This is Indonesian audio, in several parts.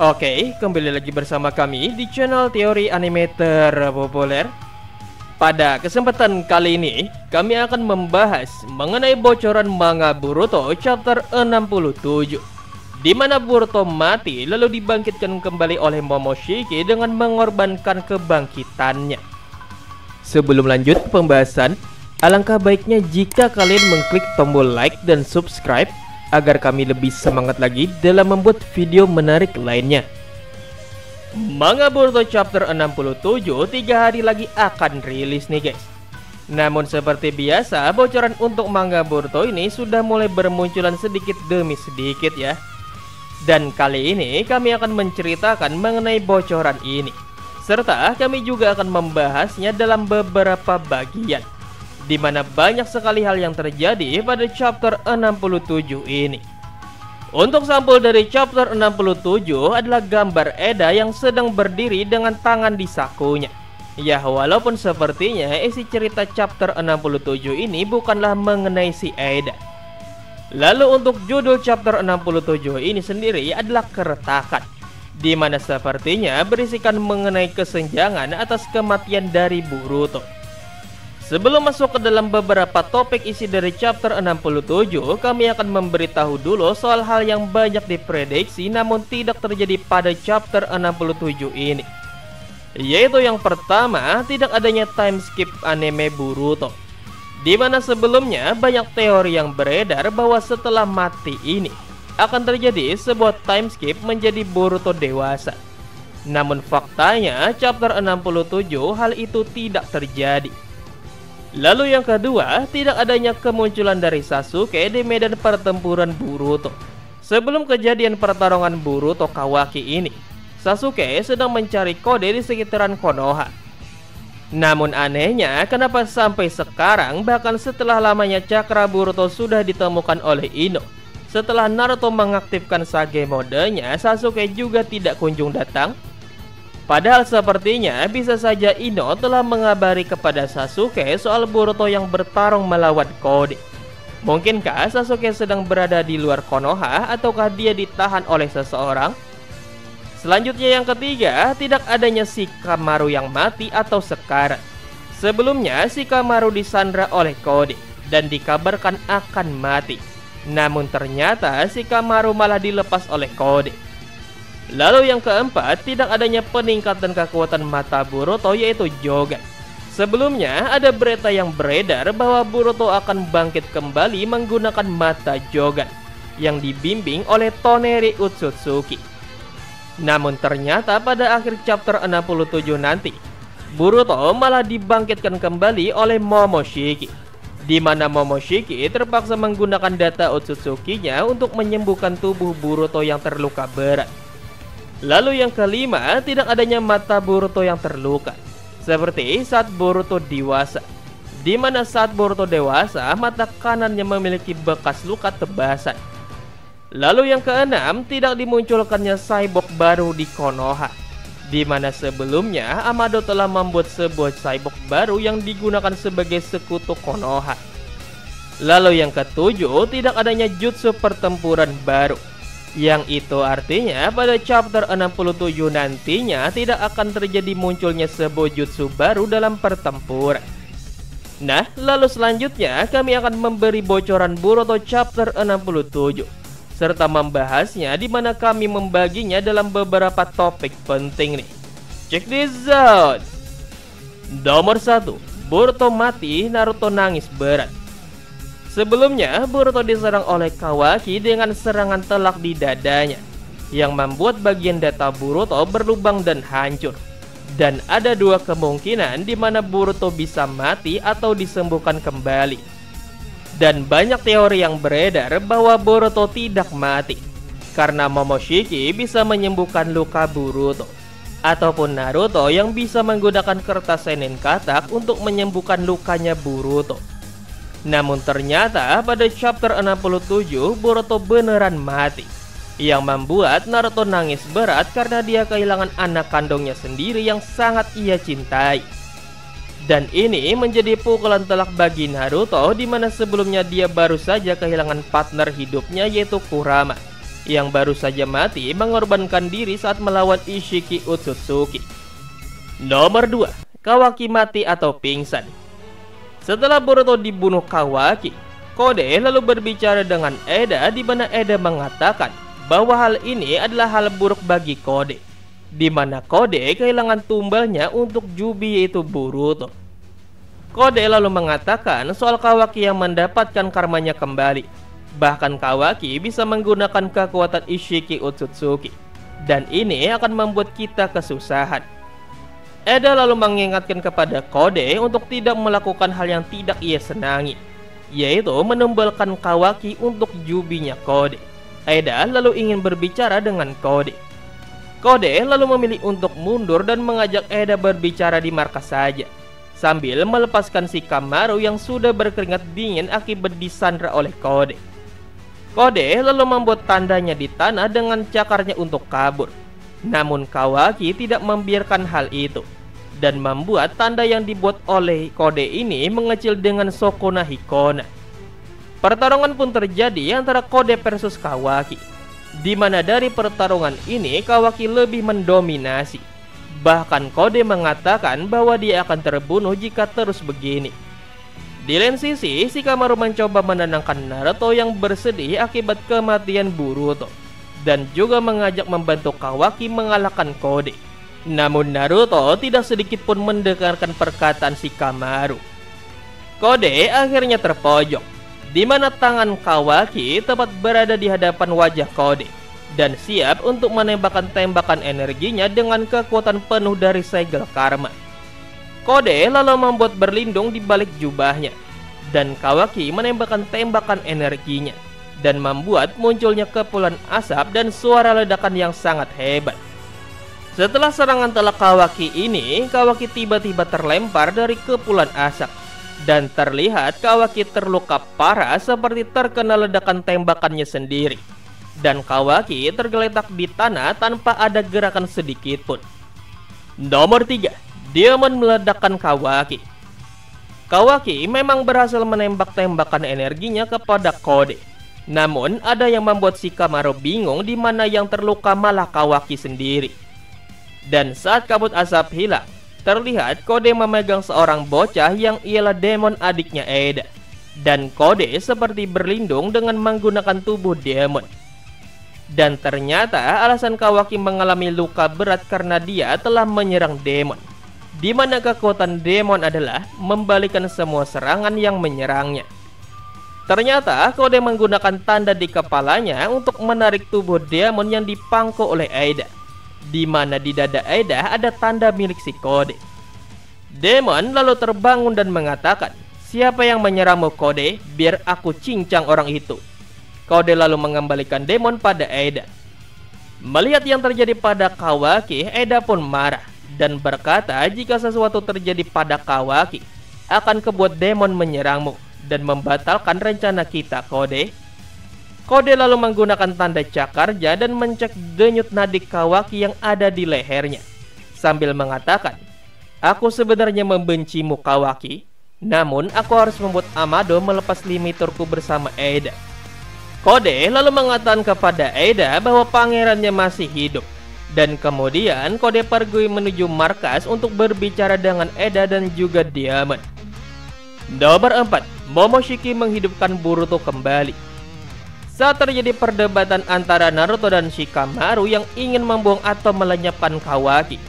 Oke, kembali lagi bersama kami di channel teori anime terpopuler. Pada kesempatan kali ini, kami akan membahas mengenai bocoran manga Boruto chapter 67, di mana Boruto mati lalu dibangkitkan kembali oleh Momoshiki dengan mengorbankan kebangkitannya. Sebelum lanjut pembahasan, alangkah baiknya jika kalian mengklik tombol like dan subscribe agar kami lebih semangat lagi dalam membuat video menarik lainnya. Manga Boruto chapter 67 3 hari lagi akan rilis nih guys. Namun seperti biasa, bocoran untuk manga Boruto ini sudah mulai bermunculan sedikit demi sedikit ya. Dan kali ini kami akan menceritakan mengenai bocoran ini, serta kami juga akan membahasnya dalam beberapa bagian, di mana banyak sekali hal yang terjadi pada chapter 67 ini. Untuk sampul dari chapter 67 adalah gambar Eda yang sedang berdiri dengan tangan di sakunya. Ya, walaupun sepertinya isi cerita chapter 67 ini bukanlah mengenai si Eda. Lalu untuk judul chapter 67 ini sendiri adalah Keretakan, di mana sepertinya berisikan mengenai kesenjangan atas kematian dari Boruto. Sebelum masuk ke dalam beberapa topik isi dari chapter 67, kami akan memberitahu dulu soal hal yang banyak diprediksi namun tidak terjadi pada chapter 67 ini. Yaitu yang pertama, tidak adanya time skip anime Boruto, di mana sebelumnya banyak teori yang beredar bahwa setelah mati ini akan terjadi sebuah time skip menjadi Boruto dewasa. Namun faktanya chapter 67 hal itu tidak terjadi. Lalu yang kedua, tidak adanya kemunculan dari Sasuke di medan pertempuran Boruto. Sebelum kejadian pertarungan Boruto Kawaki ini, Sasuke sedang mencari kode di sekitaran Konoha. Namun anehnya, kenapa sampai sekarang, bahkan setelah lamanya cakra Boruto sudah ditemukan oleh Ino, setelah Naruto mengaktifkan Sage modenya, Sasuke juga tidak kunjung datang? Padahal sepertinya bisa saja Ino telah mengabari kepada Sasuke soal Boruto yang bertarung melawan kode. Mungkinkah Sasuke sedang berada di luar Konoha ataukah dia ditahan oleh seseorang? Selanjutnya yang ketiga, tidak adanya Shikamaru yang mati atau sekarat. Sebelumnya Shikamaru disandra oleh kode dan dikabarkan akan mati. Namun ternyata Shikamaru malah dilepas oleh kode. Lalu yang keempat, tidak adanya peningkatan kekuatan mata Boruto yaitu Jogan. Sebelumnya ada berita yang beredar bahwa Boruto akan bangkit kembali menggunakan mata Jogan yang dibimbing oleh Toneri Utsutsuki. Namun ternyata pada akhir chapter 67 nanti, Boruto malah dibangkitkan kembali oleh Momoshiki, di mana Momoshiki terpaksa menggunakan data Utsutsuki-nya untuk menyembuhkan tubuh Boruto yang terluka berat. Lalu yang kelima, tidak adanya mata Boruto yang terluka, seperti saat Boruto dewasa, di mana saat Boruto dewasa mata kanannya memiliki bekas luka tebasan. Lalu yang keenam, tidak dimunculkannya cyborg baru di Konoha, di mana sebelumnya Amado telah membuat sebuah cyborg baru yang digunakan sebagai sekutu Konoha. Lalu yang ketujuh, tidak adanya jutsu pertempuran baru, yang itu artinya pada chapter 67 nantinya tidak akan terjadi munculnya sebuah jutsu baru dalam pertempuran. Nah, lalu selanjutnya kami akan memberi bocoran Boruto chapter 67 serta membahasnya, di mana kami membaginya dalam beberapa topik penting nih. Check this out. Nomor 1, Boruto mati, Naruto nangis berat. Sebelumnya, Boruto diserang oleh Kawaki dengan serangan telak di dadanya, yang membuat bagian data Boruto berlubang dan hancur. Dan ada dua kemungkinan di mana Boruto bisa mati atau disembuhkan kembali. Dan banyak teori yang beredar bahwa Boruto tidak mati, karena Momoshiki bisa menyembuhkan luka Boruto, ataupun Naruto yang bisa menggunakan kertas Seinen Katak untuk menyembuhkan lukanya Boruto. Namun ternyata pada chapter 67 Boruto beneran mati, yang membuat Naruto nangis berat karena dia kehilangan anak kandungnya sendiri yang sangat ia cintai. Dan ini menjadi pukulan telak bagi Naruto, di mana sebelumnya dia baru saja kehilangan partner hidupnya yaitu Kurama, yang baru saja mati mengorbankan diri saat melawan Ishiki Otsutsuki. Nomor 2, Kawaki mati atau pingsan. Setelah Boruto dibunuh Kawaki, Kode lalu berbicara dengan Eda, di mana Eda mengatakan bahwa hal ini adalah hal buruk bagi Kode, di mana Kode kehilangan tumbalnya untuk Jubi yaitu Boruto. Kode lalu mengatakan soal Kawaki yang mendapatkan karmanya kembali. Bahkan Kawaki bisa menggunakan kekuatan Ishiki Otsutsuki, dan ini akan membuat kita kesusahan. Eda lalu mengingatkan kepada Kode untuk tidak melakukan hal yang tidak ia senangi, yaitu menumbalkan Kawaki untuk Jubinya Kode. Eda lalu ingin berbicara dengan Kode. Kode lalu memilih untuk mundur dan mengajak Eda berbicara di markas saja, sambil melepaskan Shikamaru yang sudah berkeringat dingin akibat disandra oleh Kode. Kode lalu membuat tandanya di tanah dengan cakarnya untuk kabur. Namun Kawaki tidak membiarkan hal itu, dan membuat tanda yang dibuat oleh Kode ini mengecil dengan Sukuna Hikona. Pertarungan pun terjadi antara Kode versus Kawaki, di mana dari pertarungan ini Kawaki lebih mendominasi. Bahkan Kode mengatakan bahwa dia akan terbunuh jika terus begini. Di lain sisi, Shikamaru mencoba menenangkan Naruto yang bersedih akibat kematian Boruto, dan juga mengajak membantu Kawaki mengalahkan Kode. Namun Naruto tidak sedikit pun mendengarkan perkataan Shikamaru. Kode akhirnya terpojok, di mana tangan Kawaki tepat berada di hadapan wajah Kode, dan siap untuk menembakkan tembakan energinya dengan kekuatan penuh dari segel karma. Kode lalu membuat berlindung di balik jubahnya, dan Kawaki menembakkan tembakan energinya, dan membuat munculnya kepulan asap dan suara ledakan yang sangat hebat. Setelah serangan telak Kawaki ini, Kawaki tiba-tiba terlempar dari kepulan asap, dan terlihat Kawaki terluka parah seperti terkena ledakan tembakannya sendiri. Dan Kawaki tergeletak di tanah tanpa ada gerakan sedikit pun. Nomor 3, Demon meledakkan Kawaki. Kawaki memang berhasil menembak tembakan energinya kepada Kode. Namun ada yang membuat Shikamaru bingung, di mana yang terluka malah Kawaki sendiri. Dan saat kabut asap hilang, terlihat Kode memegang seorang bocah yang ialah demon adiknya Eda. Dan Kode seperti berlindung dengan menggunakan tubuh demon. Dan ternyata alasan Kawaki mengalami luka berat karena dia telah menyerang demon, di mana kekuatan demon adalah membalikan semua serangan yang menyerangnya. Ternyata Kode menggunakan tanda di kepalanya untuk menarik tubuh demon yang dipangku oleh Eda, di mana di dada Eda ada tanda milik si Kode. Demon lalu terbangun dan mengatakan, "Siapa yang menyerangmu Kode? Biar aku cincang orang itu." Kode lalu mengembalikan demon pada Eda. Melihat yang terjadi pada Kawaki, Eda pun marah dan berkata jika sesuatu terjadi pada Kawaki, akan kebuat demon menyerangmu dan membatalkan rencana kita, Kode. Kode lalu menggunakan tanda cakarja dan mencek denyut nadi Kawaki yang ada di lehernya, sambil mengatakan, "Aku sebenarnya membencimu Kawaki, namun aku harus membuat Amado melepas limiturku bersama Eda." Kode lalu mengatakan kepada Eda bahwa pangerannya masih hidup, dan kemudian Kode pergi menuju markas untuk berbicara dengan Eda dan juga Diamond. Nomor 4, Momoshiki menghidupkan Boruto kembali. Saat terjadi perdebatan antara Naruto dan Shikamaru yang ingin membuang atau melenyapkan Kawaki,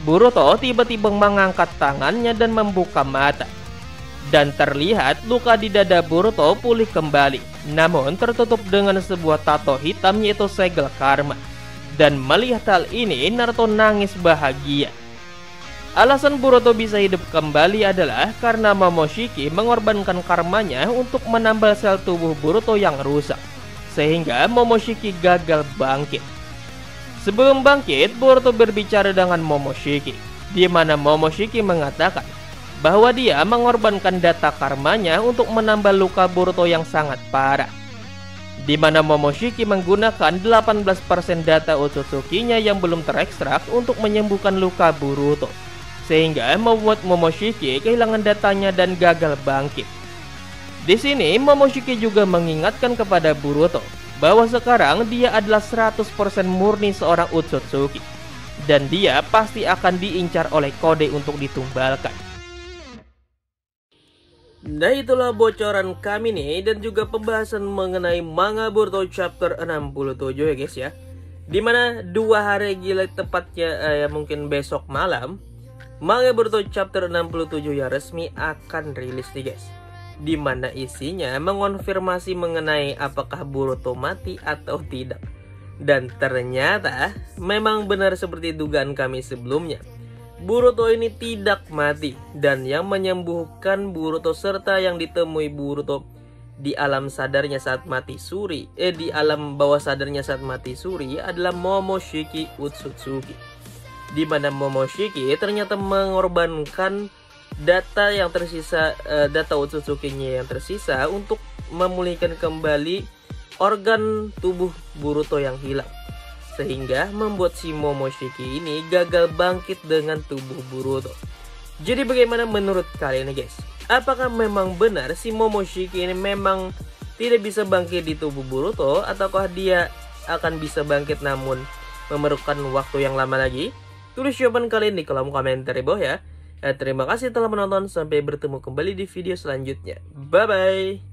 Boruto tiba-tiba mengangkat tangannya dan membuka mata. Dan terlihat luka di dada Boruto pulih kembali, namun tertutup dengan sebuah tato hitam yaitu segel karma. Dan melihat hal ini, Naruto nangis bahagia. Alasan Boruto bisa hidup kembali adalah karena Momoshiki mengorbankan karmanya untuk menambal sel tubuh Boruto yang rusak, sehingga Momoshiki gagal bangkit. Sebelum bangkit, Boruto berbicara dengan Momoshiki, di mana Momoshiki mengatakan bahwa dia mengorbankan data karmanya untuk menambal luka Boruto yang sangat parah, di mana Momoshiki menggunakan 18% data Otsutsuki-nya yang belum terekstrak untuk menyembuhkan luka Boruto, sehingga membuat Momoshiki kehilangan datanya dan gagal bangkit. Di sini Momoshiki juga mengingatkan kepada Boruto bahwa sekarang dia adalah 100% murni seorang Otsutsuki dan dia pasti akan diincar oleh kode untuk ditumbalkan. Nah, itulah bocoran kami nih dan juga pembahasan mengenai manga Boruto chapter 67 ya guys ya. Dimana 2 hari gila tepatnya mungkin besok malam manga Boruto chapter 67 yang resmi akan rilis nih guys. Dimana isinya mengonfirmasi mengenai apakah Boruto mati atau tidak. Dan ternyata memang benar seperti dugaan kami sebelumnya. Boruto ini tidak mati dan yang menyembuhkan Boruto serta yang ditemui Boruto di alam sadarnya saat mati suri di alam bawah sadarnya saat mati suri adalah Momoshiki Otsutsuki. Di mana Momoshiki ternyata mengorbankan data yang tersisa, data Otsutsuki-nya yang tersisa untuk memulihkan kembali organ tubuh Boruto yang hilang. Sehingga membuat si Momoshiki ini gagal bangkit dengan tubuh Boruto. Jadi bagaimana menurut kalian nih guys? Apakah memang benar si Momoshiki ini memang tidak bisa bangkit di tubuh Boruto, ataukah dia akan bisa bangkit namun memerlukan waktu yang lama lagi? Tulis jawaban kalian di kolom komentar di bawah ya. Terima kasih telah menonton, sampai bertemu kembali di video selanjutnya. Bye bye.